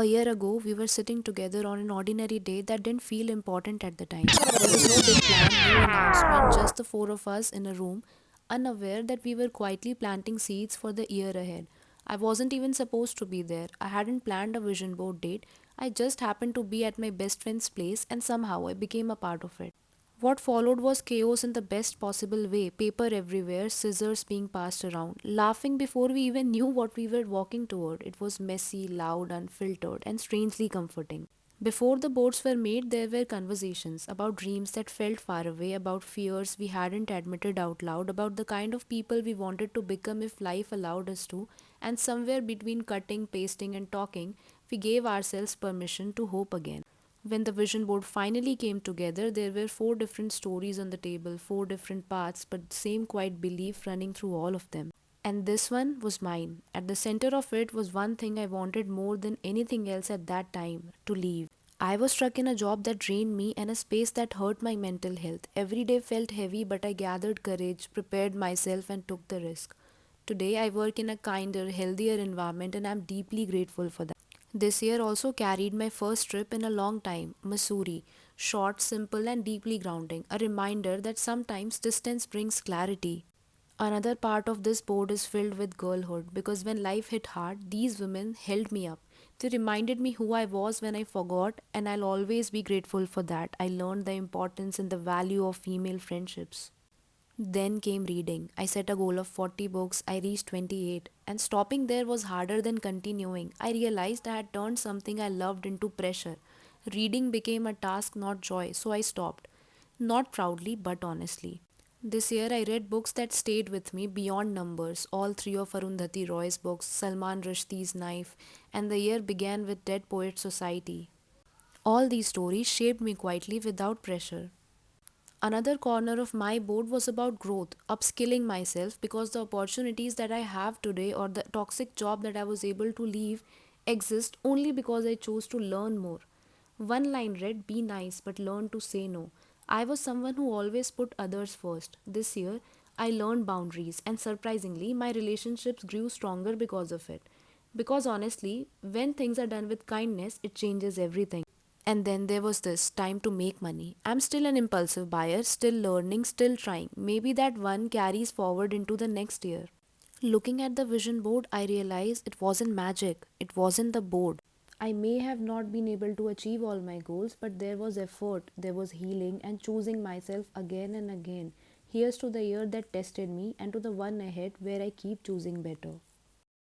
A year ago, we were sitting together on an ordinary day that didn't feel important at the time. There was no big plan, no announcement, just the four of us in a room, unaware that we were quietly planting seeds for the year ahead. I wasn't even supposed to be there. I hadn't planned a vision board date. I just happened to be at my best friend's place and somehow I became a part of it. What followed was chaos in the best possible way, paper everywhere, scissors being passed around, laughing before we even knew what we were walking toward. It was messy, loud, unfiltered, and strangely comforting. Before the boards were made, there were conversations about dreams that felt far away, about fears we hadn't admitted out loud, about the kind of people we wanted to become if life allowed us to, and somewhere between cutting, pasting, and talking, we gave ourselves permission to hope again. When the vision board finally came together, there were four different stories on the table, four different paths, but same quiet belief running through all of them. And this one was mine. At the center of it was one thing I wanted more than anything else at that time to leave. I was stuck in a job that drained me and a space that hurt my mental health. Every day felt heavy, but I gathered courage, prepared myself, and took the risk. Today, I work in a kinder, healthier environment, and I'm deeply grateful for that. This year also carried my first trip in a long time, Missouri. Short, simple, and deeply grounding. A reminder that sometimes distance brings clarity. Another part of this board is filled with girlhood because when life hit hard, these women held me up. They reminded me who I was when I forgot, and I'll always be grateful for that. I learned the importance and the value of female friendships. Then came reading. I set a goal of 40 books, I reached 28, and stopping there was harder than continuing. I realized I had turned something I loved into pressure. Reading became a task, not joy, so I stopped. Not proudly, but honestly. This year I read books that stayed with me beyond numbers, all three of Arundhati Roy's books, Salman Rushdie's Knife, and the year began with Dead Poets Society. All these stories shaped me quietly without pressure. Another corner of my board was about growth, upskilling myself because the opportunities that I have today or the toxic job that I was able to leave exist only because I chose to learn more. One line read, "Be nice but learn to say no." I was someone who always put others first. This year, I learned boundaries, and surprisingly, my relationships grew stronger because of it. Because honestly, when things are done with kindness, it changes everything. And then there was this time to make money. I'm still an impulsive buyer, still learning, still trying. Maybe that one carries forward into the next year. Looking at the vision board, I realized it wasn't magic, it wasn't the board. I may have not been able to achieve all my goals, but there was effort, there was healing, and choosing myself again and again. Here's to the year that tested me, and to the one ahead where I keep choosing better.